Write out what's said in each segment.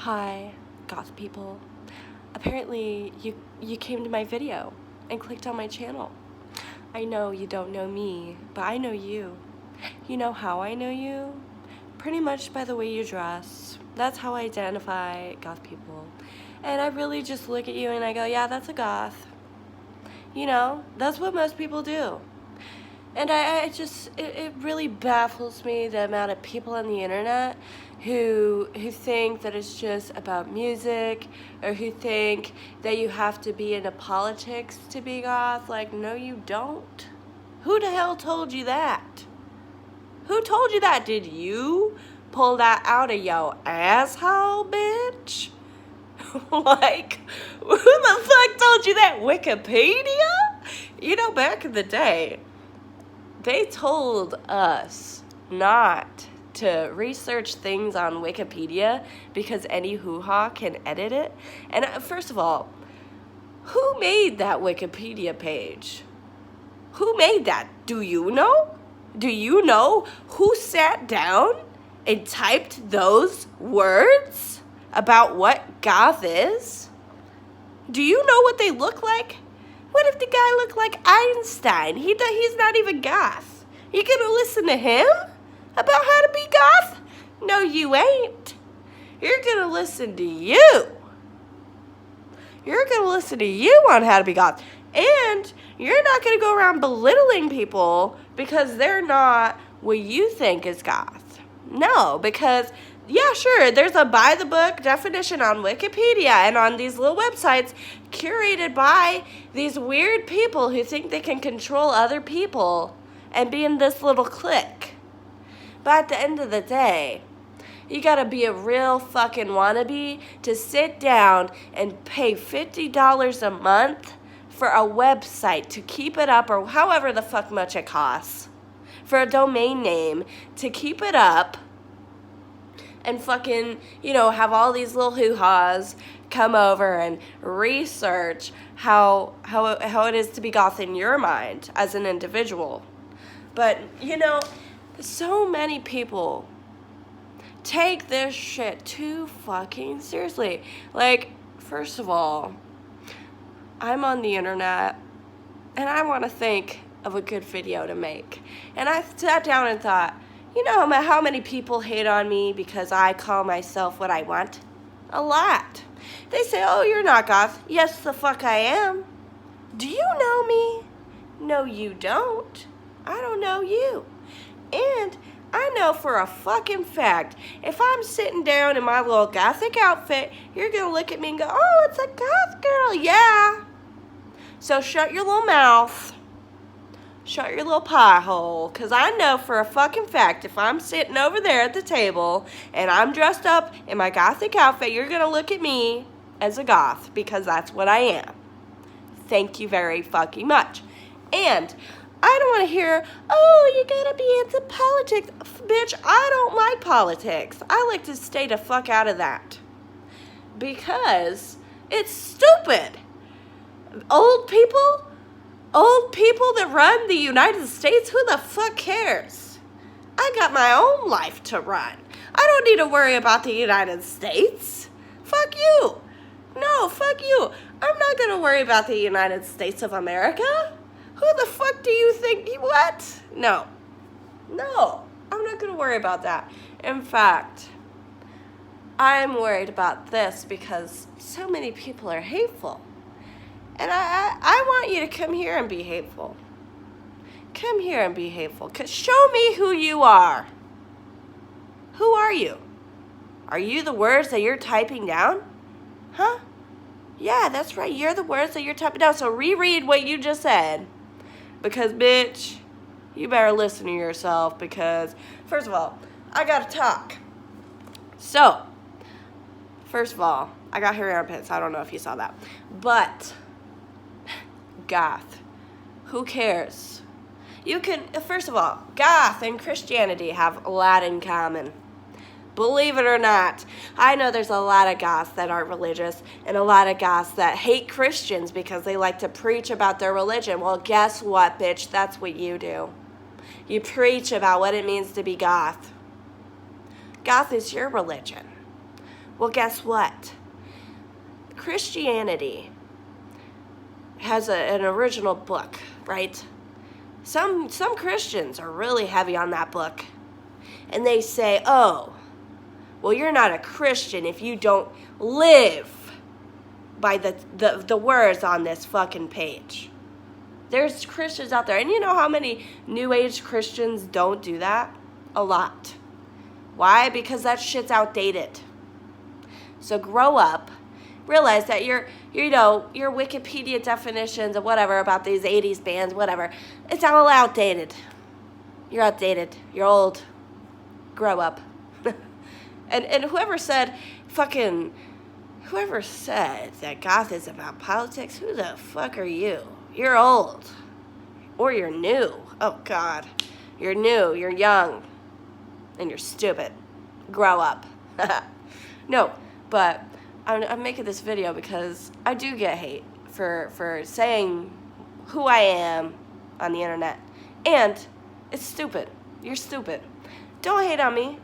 Hi, goth people. Apparently, you came to my video and clicked on my channel. I know you don't know me, but I know you. You know how I know you? Pretty much by the way you dress. That's how I identify goth people. And I really just look at you and I go, yeah, that's a goth. You know, that's what most people do. And it really baffles me the amount of people on the internet who think that it's just about music, or who think that you have to be into politics to be goth. Like, no, you don't. Who the hell told you that? Who told you that? Did you pull that out of your asshole, bitch? Like, who the fuck told you that? Wikipedia? You know, back in the day, they told us not to research things on Wikipedia because any hoo-ha can edit it. And first of all, who made that Wikipedia page? Who made that? Do you know? Do you know who sat down and typed those words about what goth is? Do you know what they look like? What if the guy looked like Einstein? He's not even goth. You gonna listen to him about how to be goth? No, you ain't. You're gonna listen to you. You're gonna listen to you on how to be goth. And you're not gonna go around belittling people because they're not what you think is goth. No, because yeah, sure, there's a by-the-book definition on Wikipedia and on these little websites curated by these weird people who think they can control other people and be in this little clique. But at the end of the day, you gotta be a real fucking wannabe to sit down and pay $50 a month for a website to keep it up, or however the fuck much it costs, for a domain name to keep it up, and fucking, you know, have all these little hoo-has come over and research how it is to be goth in your mind as an individual. But, you know, so many people take this shit too fucking seriously. Like, first of all, I'm on the internet and I want to think of a good video to make. And I sat down and thought, you know how many people hate on me because I call myself what I want? A lot. They say, oh, you're not goth. Yes, the fuck I am. Do you know me? No, you don't. I don't know you. And I know for a fucking fact, if I'm sitting down in my little gothic outfit, you're going to look at me and go, oh, it's a goth girl. Yeah. So shut your little mouth. Shut your little pie hole, because I know for a fucking fact if I'm sitting over there at the table and I'm dressed up in my gothic outfit, you're going to look at me as a goth, because that's what I am. Thank you very fucking much. And I don't want to hear, oh, you got to be into politics. Bitch, I don't like politics. I like to stay the fuck out of that, because it's stupid. Old people that run the United States, who the fuck cares? I got my own life to run. I don't need to worry about the United States. Fuck you. No, fuck you. I'm not going to worry about the United States of America. Who the fuck do you think? What? No, I'm not going to worry about that. In fact, I'm worried about this because so many people are hateful. And I want you to come here and be hateful. Come here and be hateful. 'Cause show me who you are. Who are you? Are you the words that you're typing down? Huh? Yeah, that's right. You're the words that you're typing down. So reread what you just said. Because, bitch, you better listen to yourself. Because, first of all, I gotta talk. So, first of all, I got hairy armpits. I don't know if you saw that. But goth, who cares? You can, first of all, goth and Christianity have a lot in common. Believe it or not, I know there's a lot of goths that aren't religious and a lot of goths that hate Christians because they like to preach about their religion. Well, guess what, bitch? That's what you do. You preach about what it means to be goth. Goth is your religion. Well, guess what? Christianity has an original book, right? Some Christians are really heavy on that book. And they say, oh, well, you're not a Christian if you don't live by the words on this fucking page. There's Christians out there. And you know how many New Age Christians don't do that? A lot. Why? Because that shit's outdated. So grow up. Realize that your Wikipedia definitions of whatever about these 80s bands, whatever, it's all outdated. You're outdated. You're old. Grow up. and whoever said that goth is about politics, who the fuck are you? You're old. Or you're new. Oh, God. You're new. You're young. And you're stupid. Grow up. No, but I'm making this video because I do get hate for saying who I am on the internet. And it's stupid. You're stupid. Don't hate on me.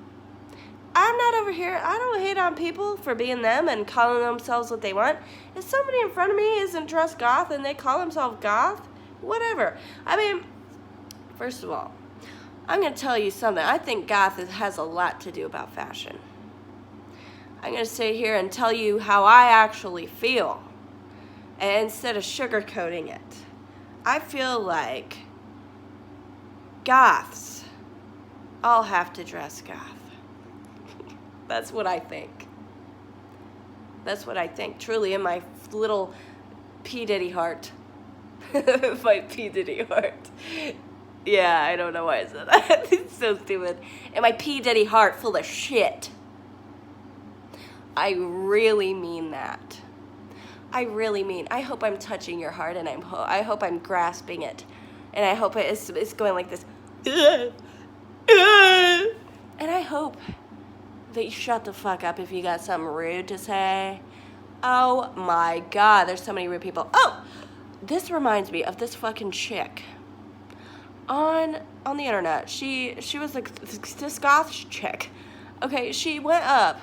I'm not over here. I don't hate on people for being them and calling themselves what they want. If somebody in front of me isn't dressed goth and they call themselves goth, whatever. I mean, first of all, I'm going to tell you something. I think goth has a lot to do about fashion. I'm going to sit here and tell you how I actually feel. And instead of sugarcoating it, I feel like goths all have to dress goth. That's what I think. That's what I think, truly, in my little P. Diddy heart. My P. Diddy heart. Yeah, I don't know why I said that. It's so stupid. And my P. Diddy heart full of shit. I really mean that. I really mean. I hope I'm touching your heart, and I hope I'm grasping it. And I hope it's going like this. And I hope that you shut the fuck up if you got something rude to say. Oh my God, there's so many rude people. Oh, this reminds me of this fucking chick on the internet. She was like this goth chick. Okay, she went up.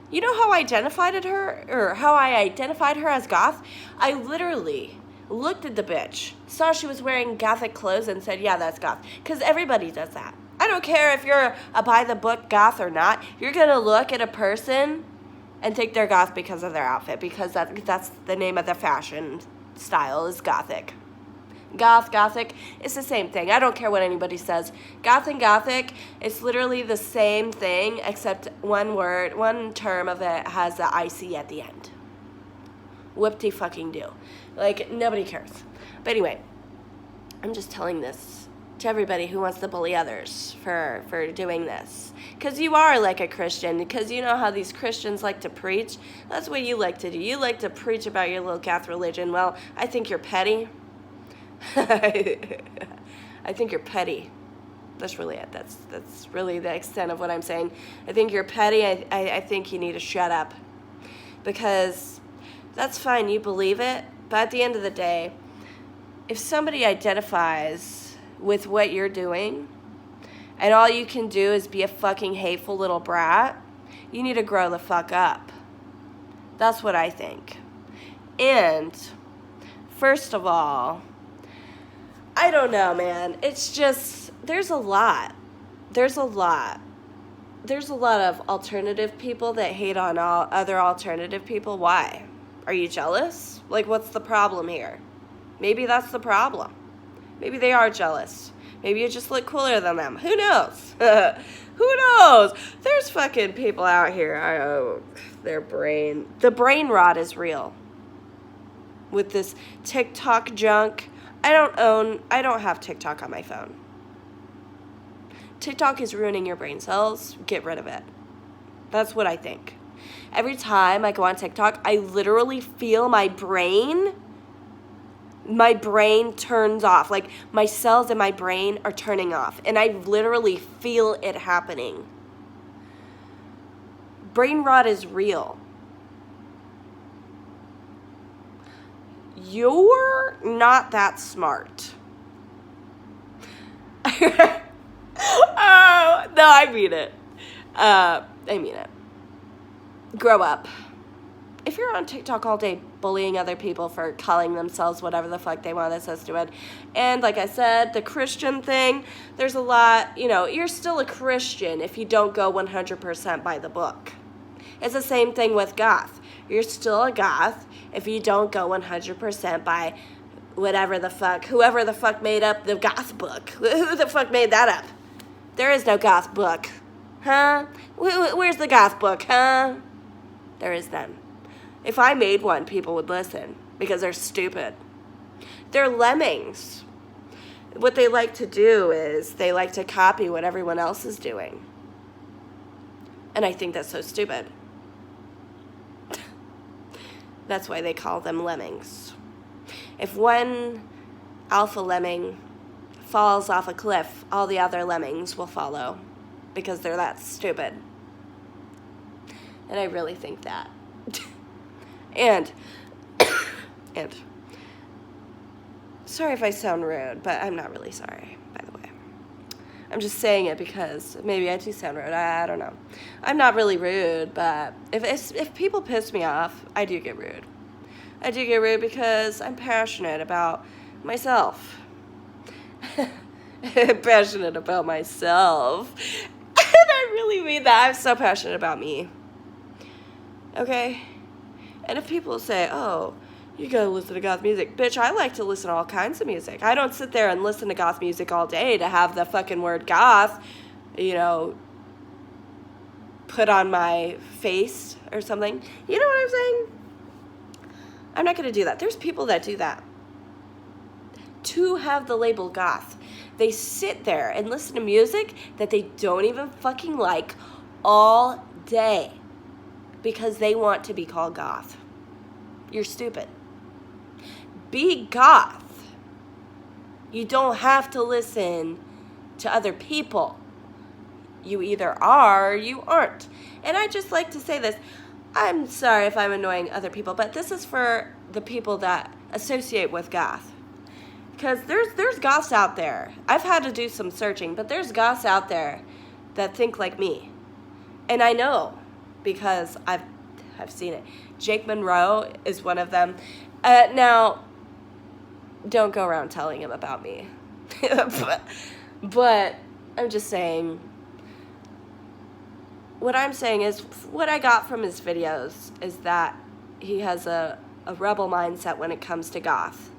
You know how I identified her, or how I identified her as goth? I literally looked at the bitch, saw she was wearing gothic clothes, and said, yeah, that's goth. Because everybody does that. I don't care if you're a by-the-book goth or not. You're going to look at a person and think they're goth because of their outfit, because that's the name of the fashion style is gothic. Gothic, it's the same thing. I don't care what anybody says. Goth and gothic, it's literally the same thing, except one term of it has the IC at the end. Whoop-de-fucking-do. Like, nobody cares. But anyway, I'm just telling this to everybody who wants to bully others for doing this. Because you are like a Christian. Because you know how these Christians like to preach. That's what you like to do. You like to preach about your little goth religion. Well, I think you're petty. I think you're petty. That's really it. That's really the extent of what I'm saying. I think you're petty. I think you need to shut up. Because that's fine. You believe it. But at the end of the day, if somebody identifies with what you're doing and all you can do is be a fucking hateful little brat, you need to grow the fuck up. That's what I think. And first of all, I don't know, man. It's just, there's a lot of alternative people that hate on all other alternative people. Why? Are you jealous? Like, what's the problem here? Maybe that's the problem. Maybe they are jealous. Maybe you just look cooler than them. Who knows? Who knows? There's fucking people out here. The brain rot is real. With this TikTok junk. I don't have TikTok on my phone. TikTok is ruining your brain cells. Get rid of it. That's what I think. Every time I go on TikTok, I literally feel my brain turns off. Like, my cells in my brain are turning off. And I literally feel it happening. Brain rot is real. You're not that smart. Oh, no, I mean it. I mean it. grow up. If you're on TikTok all day bullying other people for calling themselves whatever the fuck they want, that's so stupid. And like I said, the Christian thing, there's a lot, you know, you're still a Christian if you don't go 100% by the book. It's the same thing with goth. You're still a goth if you don't go 100% by whatever the fuck, whoever the fuck made up the goth book. Who the fuck made that up? There is no goth book. Huh? Where's the goth book, huh? There is none. If I made one, people would listen because they're stupid. They're lemmings. What they like to do is they like to copy what everyone else is doing. And I think that's so stupid. That's why they call them lemmings. If one alpha lemming falls off a cliff, all the other lemmings will follow because they're that stupid. And I really think that. And sorry if I sound rude, but I'm not really sorry, by the way. I'm just saying it because maybe I do sound rude. I don't know. I'm not really rude, but if people piss me off, I do get rude. I do get rude because I'm passionate about myself. I'm passionate about myself. And I really mean that. I'm so passionate about me. Okay? And if people say, oh, you gotta listen to goth music. Bitch, I like to listen to all kinds of music. I don't sit there and listen to goth music all day to have the fucking word goth, you know, put on my face or something. You know what I'm saying? I'm not gonna do that. There's people that do that. To have the label goth. They sit there and listen to music that they don't even fucking like all day because they want to be called goth. You're stupid. Be goth. You don't have to listen to other people. You either are or you aren't. And I just like to say this. I'm sorry if I'm annoying other people, but this is for the people that associate with goth. Because there's goths out there. I've had to do some searching, but there's goths out there that think like me. And I know because I've seen it. Jake Monroe is one of them. Now, don't go around telling him about me. but I'm just saying, what I'm saying is, what I got from his videos is that he has a rebel mindset when it comes to goth.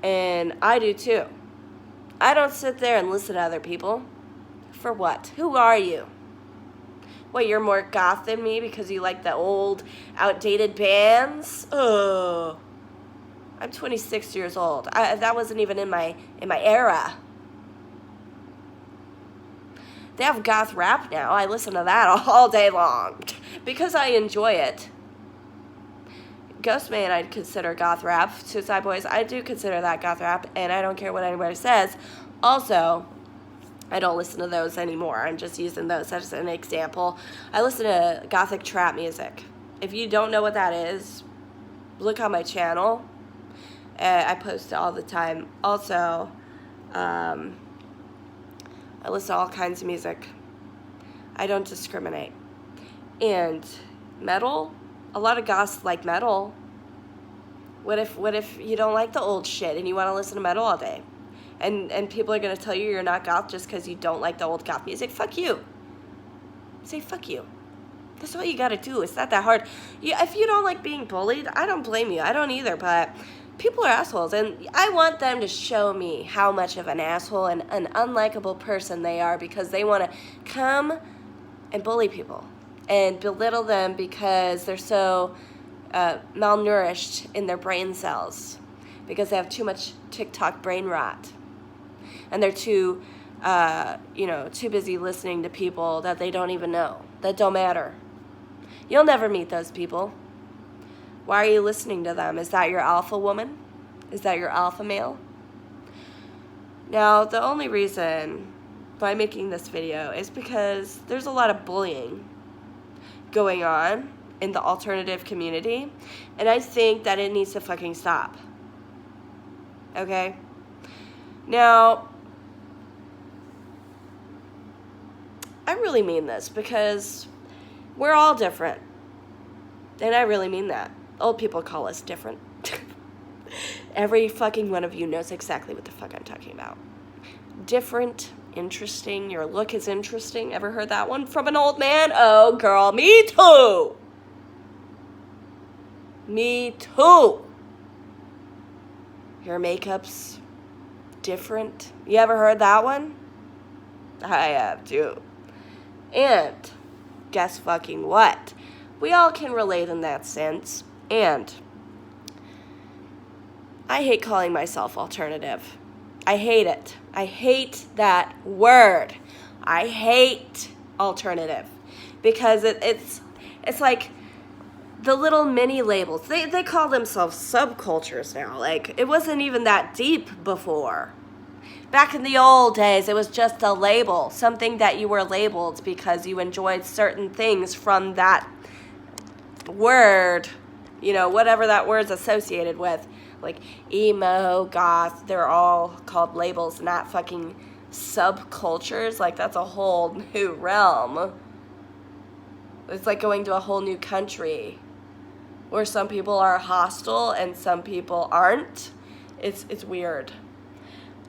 And I do too. I don't sit there and listen to other people. For what? Who are you? What, you're more goth than me because you like the old, outdated bands? Oh, I'm 26 years old. That wasn't even in my era. They have goth rap now. I listen to that all day long because I enjoy it. Ghostman, I'd consider goth rap. Suicide Boys, I do consider that goth rap, and I don't care what anybody says. Also, I don't listen to those anymore. I'm just using those as an example. I listen to gothic trap music. If you don't know what that is, look on my channel. I post it all the time. Also, I listen to all kinds of music. I don't discriminate. And metal, a lot of goths like metal. What if you don't like the old shit and you want to listen to metal all day? And people are going to tell you you're not goth just because you don't like the old goth music? Fuck you. Say fuck you. That's all you got to do. It's not that hard. If you don't like being bullied, I don't blame you. I don't either, but people are assholes. And I want them to show me how much of an asshole and an unlikable person they are because they want to come and bully people and belittle them because they're so malnourished in their brain cells because they have too much TikTok brain rot. And they're too busy listening to people that they don't even know, that don't matter. You'll never meet those people. Why are you listening to them? Is that your alpha woman? Is that your alpha male? Now, the only reason why I'm making this video is because there's a lot of bullying going on in the alternative community, and I think that it needs to fucking stop. Okay? Now, I really mean this because we're all different. And I really mean that. Old people call us different. Every fucking one of you knows exactly what the fuck I'm talking about. Different, interesting, your look is interesting. Ever heard that one from an old man? Oh, girl, me too. Me too. Your makeup's different. You ever heard that one? I have too. And guess fucking what? We all can relate in that sense. And I hate calling myself alternative. I hate it. I hate that word. I hate alternative. Because it's like the little mini labels. They call themselves subcultures now. Like, it wasn't even that deep before. Back in the old days, it was just a label. Something that you were labeled because you enjoyed certain things from that word. You know, whatever that word's associated with. Like emo, goth, they're all called labels, not fucking subcultures. Like, that's a whole new realm. It's like going to a whole new country where some people are hostile and some people aren't. It's weird.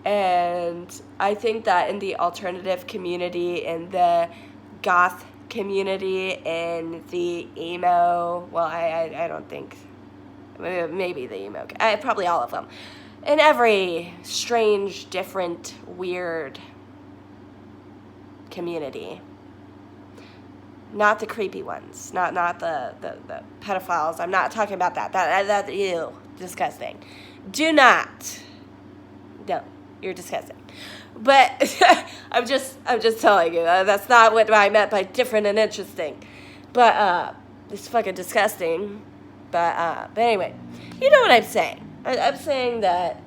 And I think that in the alternative community, in the goth community, in the emo, well, I don't think, maybe the emo, probably all of them, in every strange, different, weird community. Not the creepy ones, not the pedophiles. I'm not talking about that. That ew, disgusting. Do not. No, you're disgusting. But I'm just telling you, that's not what I meant by different and interesting. But it's fucking disgusting. But anyway, you know what I'm saying. I'm saying that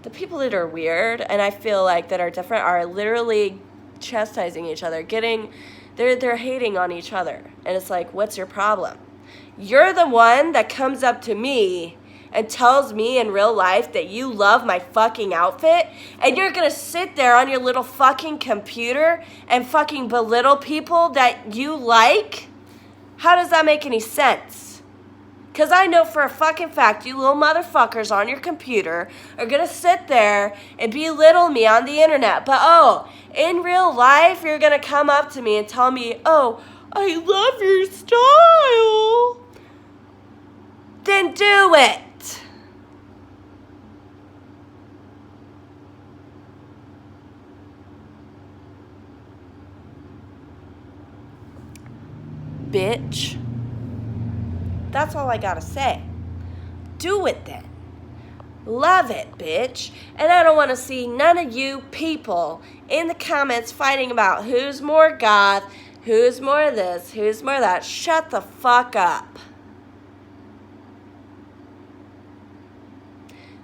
the people that are weird and I feel like that are different are literally chastising each other, they're hating on each other. And it's like, what's your problem? You're the one that comes up to me and tells me in real life that you love my fucking outfit, and you're gonna sit there on your little fucking computer and fucking belittle people that you like? How does that make any sense? Because I know for a fucking fact you little motherfuckers on your computer are gonna sit there and belittle me on the internet. But in real life, you're gonna come up to me and tell me, oh, I love your style. Then do it. Bitch. That's all I gotta say. Do it then. Love it, bitch. And I don't want to see none of you people in the comments fighting about who's more goth, who's more this, who's more that. Shut the fuck up.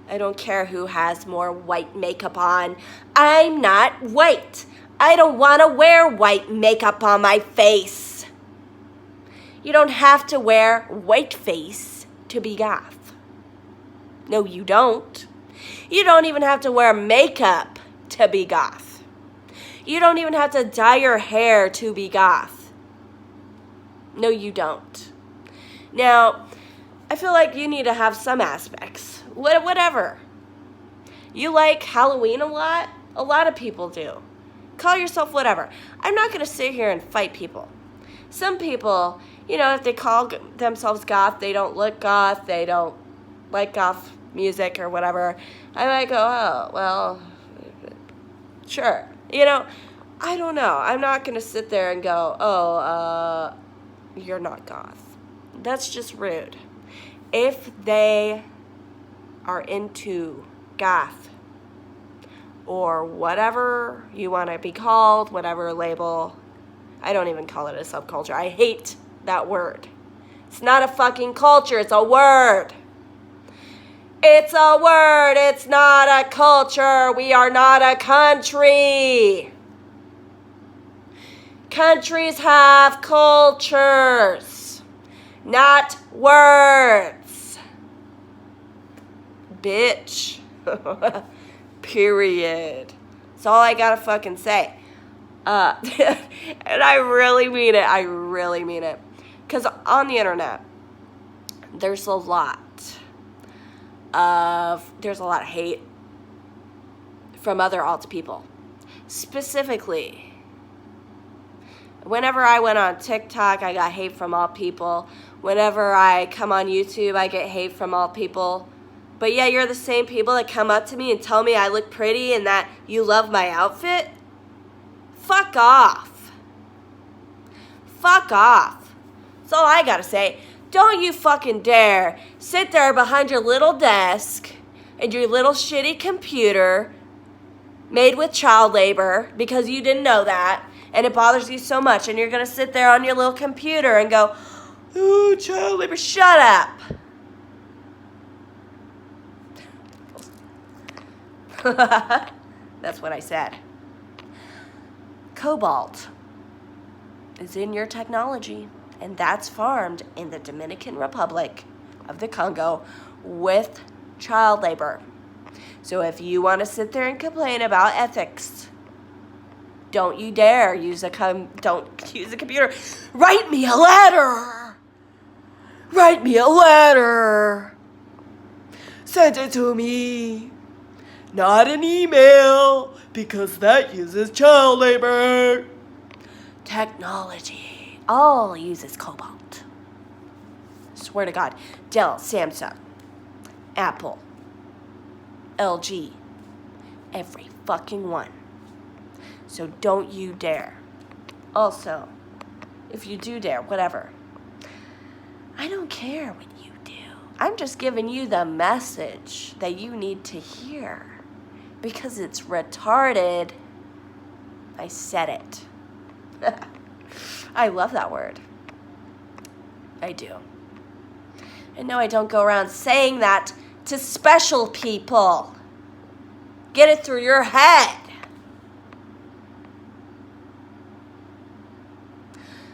I don't care who has more white makeup on. I'm not white. I don't want to wear white makeup on my face. You don't have to wear white face to be goth. No, you don't. You don't even have to wear makeup to be goth. You don't even have to dye your hair to be goth. No, you don't. Now, I feel like you need to have some aspects. Whatever. You like Halloween a lot? A lot of people do. Call yourself whatever. I'm not going to sit here and fight people. Some people, you know, if they call themselves goth, they don't look goth, they don't like goth music or whatever. I might go, oh, well, sure. You know, I don't know. I'm not going to sit there and go, oh, you're not goth. That's just rude. If they are into goth or whatever you want to be called, whatever label, I don't even call it a subculture. I hate that word. It's not a fucking culture. It's a word. It's a word. It's not a culture. We are not a country. Countries have cultures, not words. Bitch. Period. That's all I gotta fucking say. And I really mean it. I really mean it. Because on the internet, there's a lot of hate from other alt people. Specifically, whenever I went on TikTok, I got hate from alt people. Whenever I come on YouTube, I get hate from alt people. But yeah, you're the same people that come up to me and tell me I look pretty and that you love my outfit? Fuck off. Fuck off. That's all I gotta say. Don't you fucking dare sit there behind your little desk and your little shitty computer made with child labor because you didn't know that and it bothers you so much, and you're gonna sit there on your little computer and go, ooh, child labor. Shut up. That's what I said. Cobalt is in your technology, and that's farmed in the Dominican Republic of the Congo with child labor. So if you want to sit there and complain about ethics, don't you dare don't use a computer. Write me a letter. Write me a letter. Send it to me. Not an email, because that uses child labor. Technology all uses cobalt. Swear to God. Dell, Samsung, Apple, LG, every fucking one. So don't you dare. Also, if you do dare, whatever, I don't care what you do. I'm just giving you the message that you need to hear. Because it's retarded. I said it. I love that word. I do. And no, I don't go around saying that to special people. Get it through your head.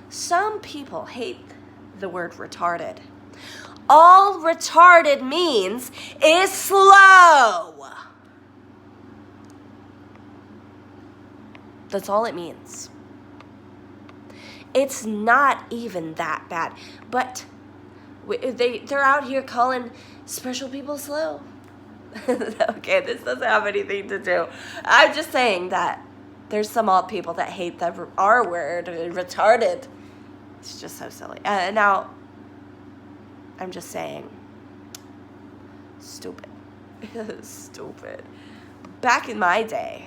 Some people hate the word retarded. All retarded means is slow. That's all it means. It's not even that bad. But they're out here calling special people slow. Okay, this doesn't have anything to do. I'm just saying that there's some alt people that hate the R word, retarded. It's just so silly. Now, I'm just saying, stupid. Stupid. Back in my day,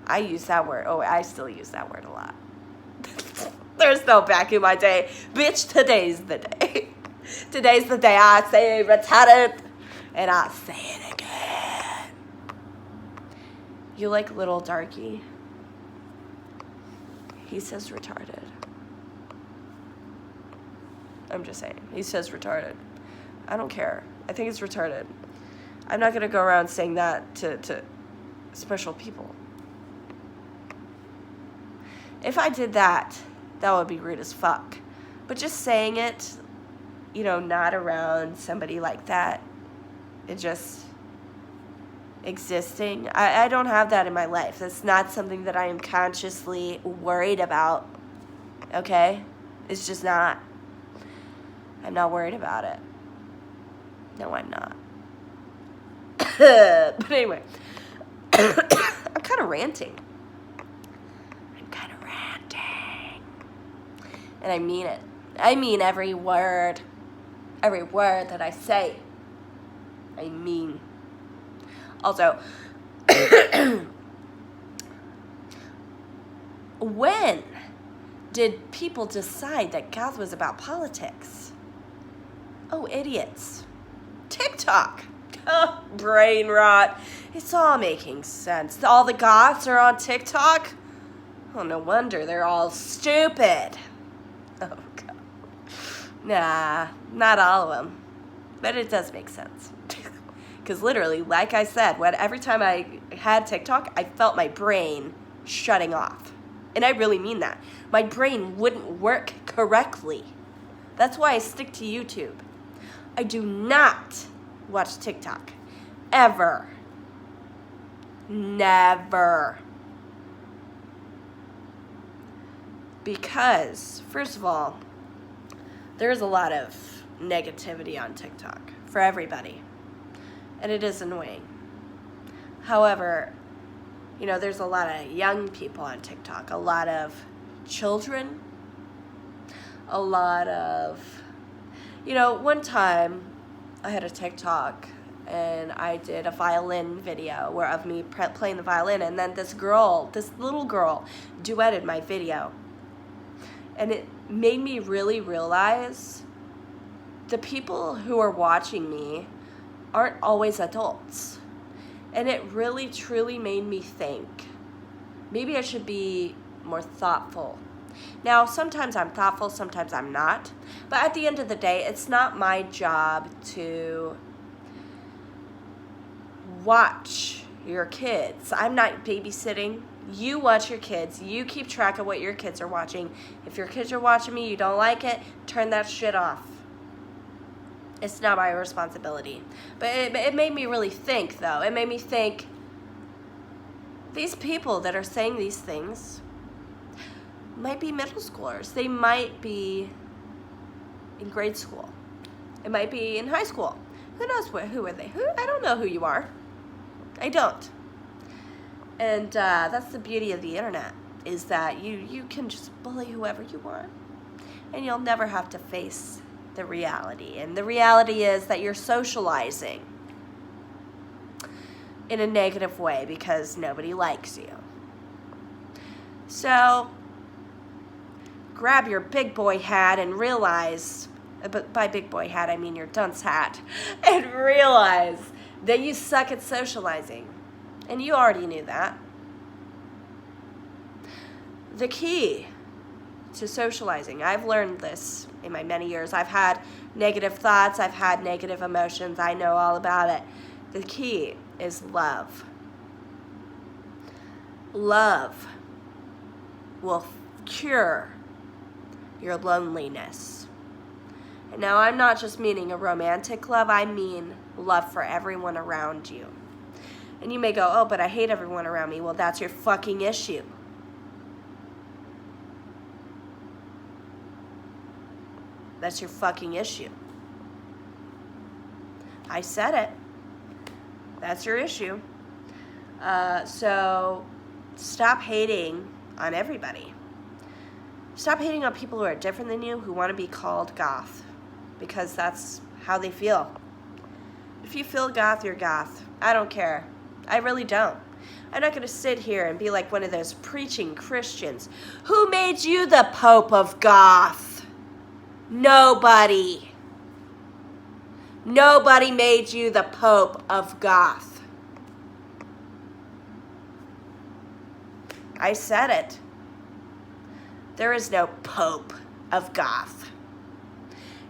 I used that word. Oh, I still use that word a lot. There's no back in my day. Bitch, today's the day. Today's the day I say retarded, and I say it again. You like little darky? He says retarded. I'm just saying. He says retarded. I don't care. I think it's retarded. I'm not going to go around saying that to special people. If I did that, that would be rude as fuck. But just saying it, not around somebody like that, it just existing. I don't have that in my life. That's not something that I am consciously worried about. Okay? It's just not. I'm not worried about it. No, I'm not. But anyway, I'm kind of ranting. And I mean it. I mean every word. Every word that I say. I mean. Also, when did people decide that goth was about politics? Oh, idiots. TikTok. Oh, brain rot. It's all making sense. All the goths are on TikTok? Oh, no wonder they're all stupid. Oh, God. Nah, not all of them. But it does make sense. Because literally, like I said, every time I had TikTok, I felt my brain shutting off. And I really mean that. My brain wouldn't work correctly. That's why I stick to YouTube. I do not watch TikTok. Ever. Never. Because, first of all, there's a lot of negativity on TikTok for everybody. And it is annoying. However, you know, there's a lot of young people on TikTok, a lot of children, a lot of, you know, one time I had a TikTok and I did a violin video of me playing the violin, and then this little girl duetted my video. And it made me really realize the people who are watching me aren't always adults. And it really, truly made me think, maybe I should be more thoughtful. Now, sometimes I'm thoughtful, sometimes I'm not. But at the end of the day, it's not my job to watch your kids. I'm not babysitting. You watch your kids. You keep track of what your kids are watching. If your kids are watching me, you don't like it, turn that shit off. It's not my responsibility. But it made me really think, though. It made me think, these people that are saying these things might be middle schoolers. They might be in grade school. It might be in high school. Who knows who are they? I don't know who you are. I don't. And that's the beauty of the internet, is that you can just bully whoever you want. And you'll never have to face the reality. And the reality is that you're socializing in a negative way because nobody likes you. So grab your big boy hat and realize, but by big boy hat I mean your dunce hat, and realize that you suck at socializing. And you already knew that. The key to socializing, I've learned this in my many years. I've had negative thoughts, I've had negative emotions, I know all about it. The key is love. Love will cure your loneliness. And now I'm not just meaning a romantic love, I mean love for everyone around you. And you may go, oh, but I hate everyone around me. Well, that's your fucking issue. That's your fucking issue. I said it. That's your issue. So stop hating on everybody. Stop hating on people who are different than you, who want to be called goth, because that's how they feel. If you feel goth, you're goth. I don't care. I really don't. I'm not going to sit here and be like one of those preaching Christians. Who made you the Pope of Goth? Nobody. Nobody made you the Pope of Goth. I said it. There is no Pope of Goth.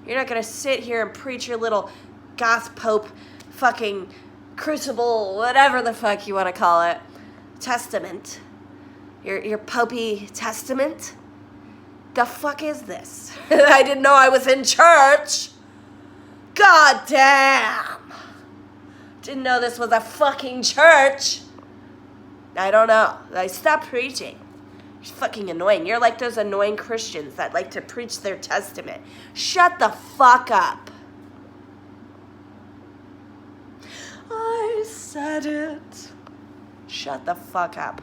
You're not going to sit here and preach your little goth Pope fucking crucible, whatever the fuck you want to call it, testament. Your Popey testament? The fuck is this? I didn't know I was in church. God damn. Didn't know this was a fucking church. I don't know. Stop preaching. It's fucking annoying. You're like those annoying Christians that like to preach their testament. Shut the fuck up. I said it. Shut the fuck up.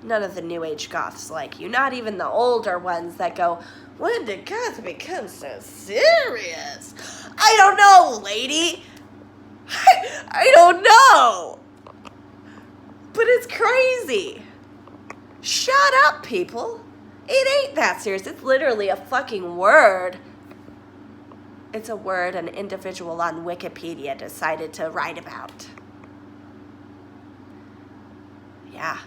None of the new age goths like you. Not even the older ones that go, when did goths become so serious? I don't know, lady. I don't know. But it's crazy. Shut up, people. It ain't that serious. It's literally a fucking word. It's a word an individual on Wikipedia decided to write about. Yeah.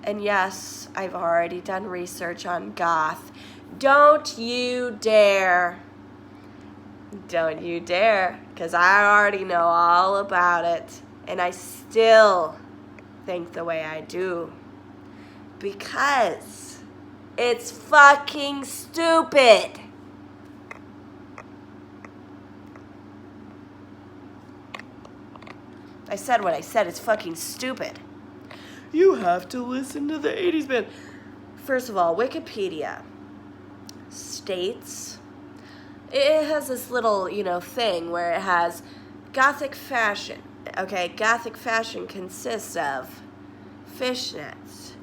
And yes, I've already done research on goth. Don't you dare. Don't you dare. Because I already know all about it. And I still think the way I do. Because it's fucking stupid. I said what I said. It's fucking stupid. You have to listen to the 80s band. first of all, Wikipedia states, it has this little, you know, thing where it has Gothic fashion. Okay, Gothic fashion consists of fishnets,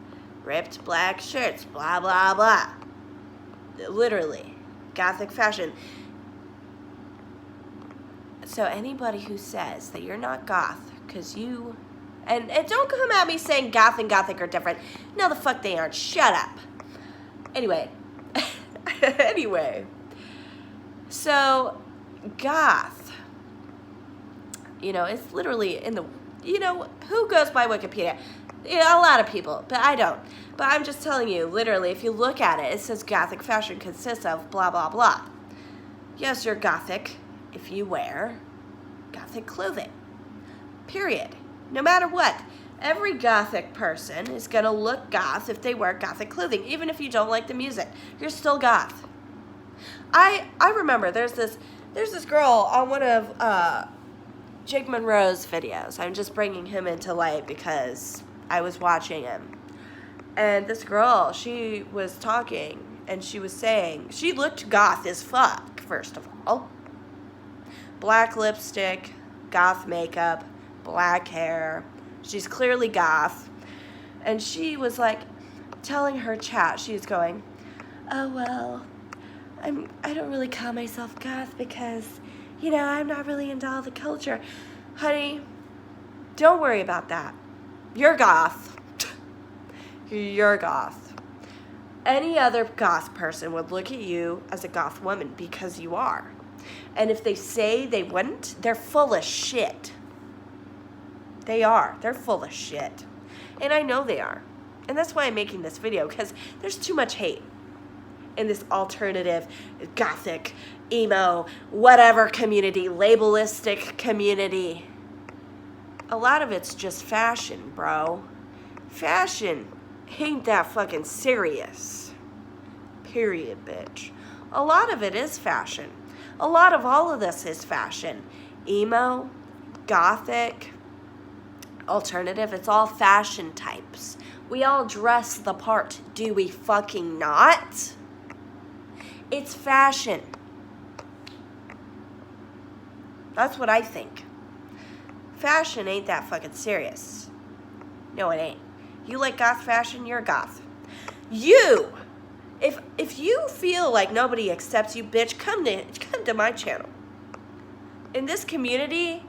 ripped black shirts, blah, blah, blah. Literally, Gothic fashion. So anybody who says that you're not goth because you... And don't come at me saying goth and gothic are different. No, the fuck they aren't. Shut up. Anyway. Anyway. So, goth. You know, it's literally in the... You know, who goes by Wikipedia? You know, a lot of people, but I don't. But I'm just telling you, literally, if you look at it, it says Gothic fashion consists of blah, blah, blah. Yes, you're Gothic if you wear Gothic clothing. Period. No matter what. Every Gothic person is going to look goth if they wear Gothic clothing. Even if you don't like the music, you're still goth. I remember there's this girl on one of Jake Monroe's videos. I'm just bringing him into light because I was watching him. And this girl, she was talking and she was saying, she looked goth as fuck, first of all. Black lipstick, goth makeup, black hair. She's clearly goth. And she was like telling her chat, she was going, oh, well, I don't really call myself goth because, you know, I'm not really into all the culture. Honey, don't worry about that. You're goth. You're goth. Any other goth person would look at you as a goth woman because you are. And if they say they wouldn't, they're full of shit. They are. They're full of shit. And I know they are. And that's why I'm making this video, because there's too much hate in this alternative, gothic, emo, whatever community, labelistic community. A lot of it's just fashion, bro. Fashion ain't that fucking serious. Period, bitch. A lot of it is fashion. A lot of all of this is fashion. Emo, gothic, alternative, it's all fashion types. We all dress the part, do we fucking not? It's fashion. That's what I think. Fashion ain't that fucking serious. No, it ain't. You like goth fashion, you're goth. You, if you feel like nobody accepts you, bitch, come to my channel. In this community,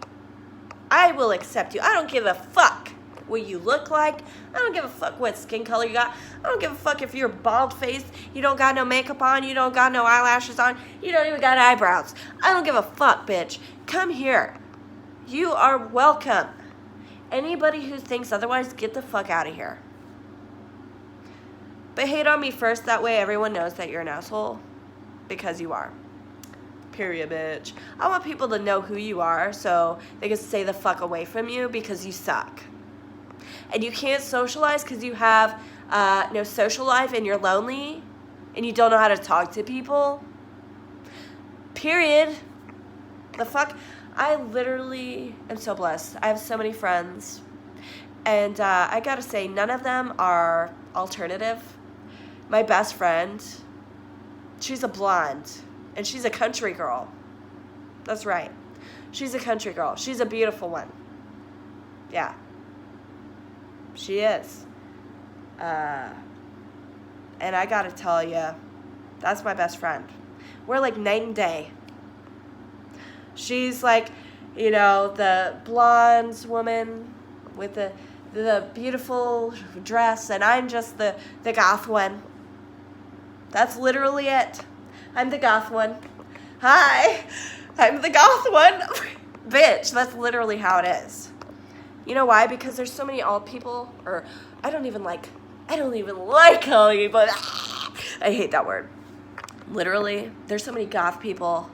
I will accept you. I don't give a fuck what you look like. I don't give a fuck what skin color you got. I don't give a fuck if you're bald-faced, you don't got no makeup on, you don't got no eyelashes on, you don't even got eyebrows. I don't give a fuck, bitch. Come here. You are welcome. Anybody who thinks otherwise, get the fuck out of here. But hate on me first, that way everyone knows that you're an asshole. Because you are. Period, bitch. I want people to know who you are so they can stay the fuck away from you because you suck. And you can't socialize because you have no social life and you're lonely and you don't know how to talk to people. Period. The fuck? I literally am so blessed. I have so many friends. And I gotta say, none of them are alternative. My best friend, she's a blonde. And she's a country girl. That's right. She's a country girl. She's a beautiful one. Yeah. She is. And I gotta tell you, that's my best friend. We're like night and day. She's like, you know, the blonde woman with the beautiful dress, and I'm just the goth one. That's literally it. I'm the goth one. Hi, I'm the goth one. Bitch, that's literally how it is. You know why? Because there's so many alt people, or I don't even like calling you, but I hate that word. Literally, there's so many goth people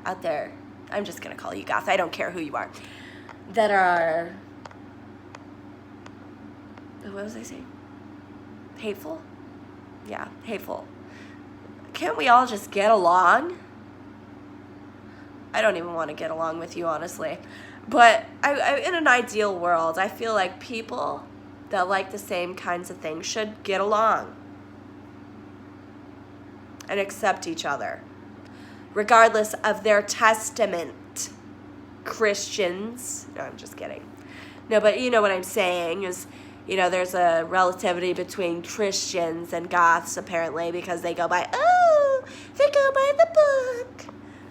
out there. I'm just gonna call you goth. I don't care who you are. That are, what was I saying? Hateful? Yeah, hateful. Can't we all just get along? I don't even want to get along with you, honestly. But I, in an ideal world, I feel like people that like the same kinds of things should get along. and accept each other, regardless of their testament. Christians. No, I'm just kidding. No, but you know what I'm saying is, you know, there's a relativity between Christians and Goths, apparently, because they go by the book.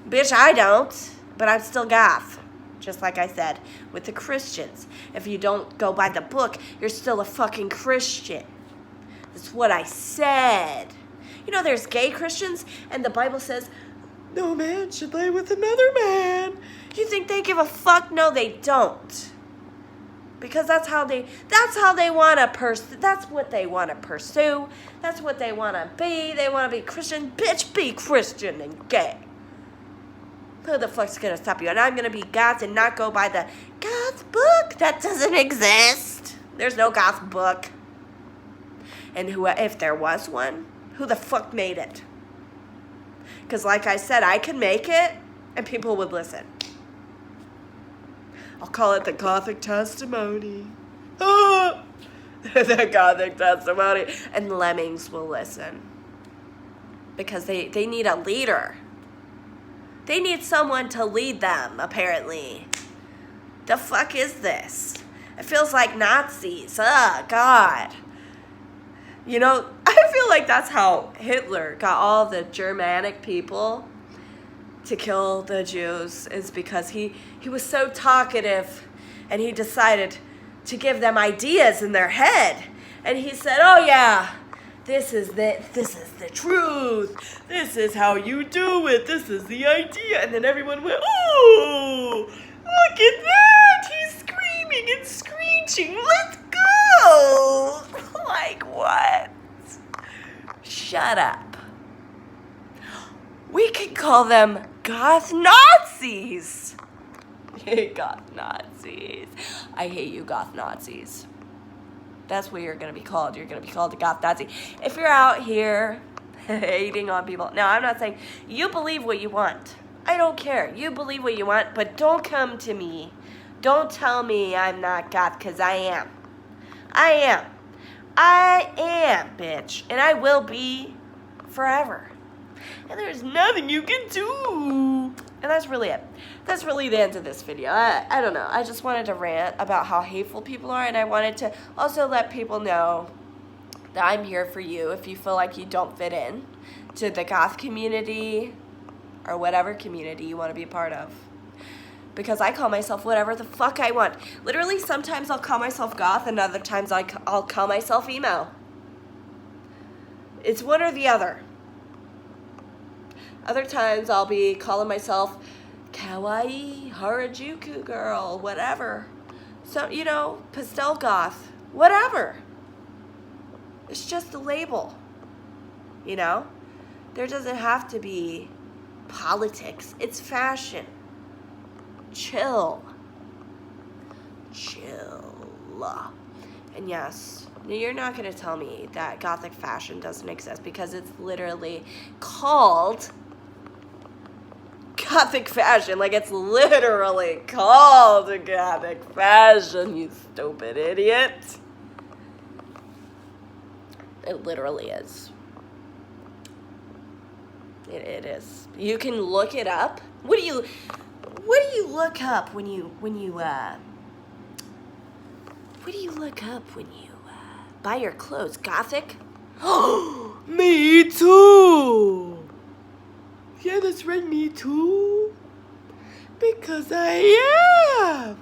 Bitch, I don't, but I'm still Goth. Just like I said, with the Christians. If you don't go by the book, you're still a fucking Christian. That's what I said. You know, there's gay Christians, and the Bible says, no man should lay with another man. You think they give a fuck? No, they don't. Because that's how they want to that's what they want to pursue. That's what they want to be. They want to be Christian. Bitch, be Christian and gay. Who the fuck's going to stop you? And I'm going to be Goth and not go by the Goth book. That doesn't exist. There's no Goth book. And if there was one, who the fuck made it? Because like I said, I could make it and people would listen. I'll call it the Gothic testimony. The Gothic testimony. And lemmings will listen. Because they need a leader. They need someone to lead them, apparently. The fuck is this? It feels like Nazis. Oh, God. You know, I feel like that's how Hitler got all the Germanic people to kill the Jews, is because he was so talkative and he decided to give them ideas in their head. And he said, oh yeah, this is the truth. This is how you do it. This is the idea. And then everyone went, oh, look at that. He's screaming and screeching. Let's go. Like what? Shut up. We can call them Goth Nazis. Goth Nazis. I hate you, Goth Nazis. That's what you're going to be called. You're going to be called a Goth Nazi. If you're out here hating on people. Now, I'm not saying you believe what you want. I don't care. You believe what you want, but don't come to me. Don't tell me I'm not Goth, because I am. I am. I am, bitch. And I will be forever. And there's nothing you can do. And that's really it. That's really the end of this video. I don't know. I just wanted to rant about how hateful people are. And I wanted to also let people know that I'm here for you if you feel like you don't fit in to the Goth community or whatever community you want to be a part of. Because I call myself whatever the fuck I want. Literally, sometimes I'll call myself Goth and other times I'll call myself emo. It's one or the other. Other times I'll be calling myself Kawaii, Harajuku girl, whatever. So, you know, pastel goth, whatever. It's just a label, you know? There doesn't have to be politics. It's fashion. Chill. And yes, you're not going to tell me that Gothic fashion doesn't exist because it's literally called Gothic fashion. Like, it's literally called Gothic fashion, you stupid idiot. It literally is. It is. You can look it up. What do you look up when you buy your clothes? Gothic? Oh, me too. Yeah, that's right, me too. Because I am.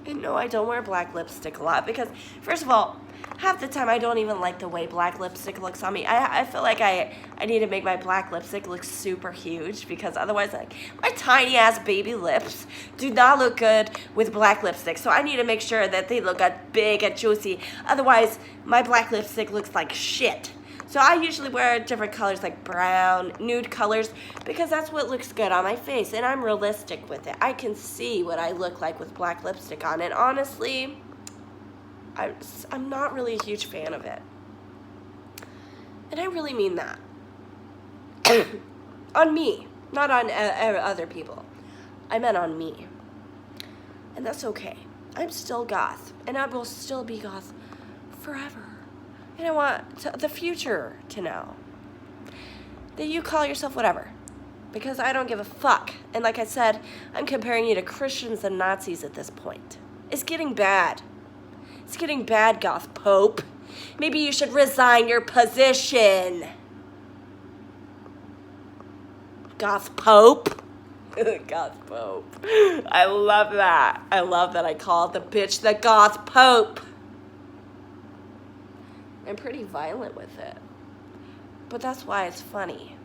And no, I don't wear black lipstick a lot because, first of all, half the time I don't even like the way black lipstick looks on me. I feel like I need to make my black lipstick look super huge because otherwise, like, my tiny ass baby lips do not look good with black lipstick. So I need to make sure that they look big and juicy. Otherwise, my black lipstick looks like shit. So I usually wear different colors like brown, nude colors, because that's what looks good on my face, and I'm realistic with it. I can see what I look like with black lipstick on, and honestly, I'm not really a huge fan of it. And I really mean that. On me, not on other people. I meant on me. And that's okay. I'm still Goth, and I will still be Goth forever. And I want the future to know that you call yourself whatever. Because I don't give a fuck. And like I said, I'm comparing you to Christians and Nazis at this point. It's getting bad. It's getting bad, Goth Pope. Maybe you should resign your position. Goth Pope. Goth Pope. I love that. I love that I called the bitch the Goth Pope. I'm pretty violent with it. But that's why it's funny.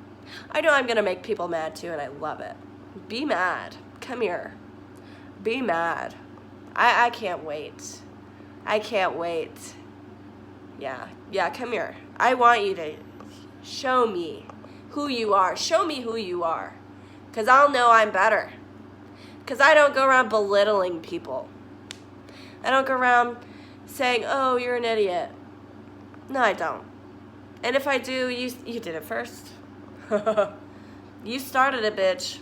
I know I'm going to make people mad too, and I love it. Be mad. Come here. Be mad. I can't wait. I can't wait. Yeah, come here. I want you to show me who you are. Show me who you are. Because I'll know I'm better. Because I don't go around belittling people. I don't go around saying, oh, you're an idiot. No, I don't. And if I do, you did it first. You started it, bitch.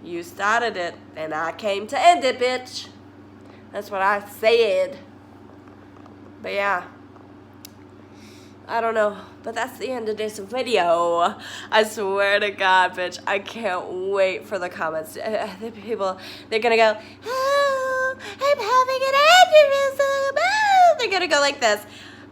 You started it, and I came to end it, bitch. That's what I said. But yeah. I don't know, but that's the end of this video. I swear to God, bitch, I can't wait for the comments. The people, they're gonna go, oh, I'm having an aneurysm. Oh, they're gonna go like this.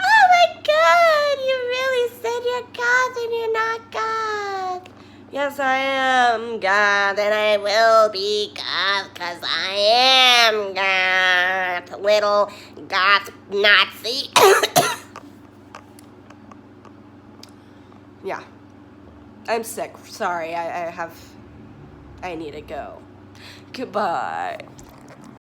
Oh my God, you really said you're God and you're not God. Yes, I am God, and I will be God, because I am God. Little Goth Nazi. Yeah, I'm sick. Sorry, I need to go. Goodbye.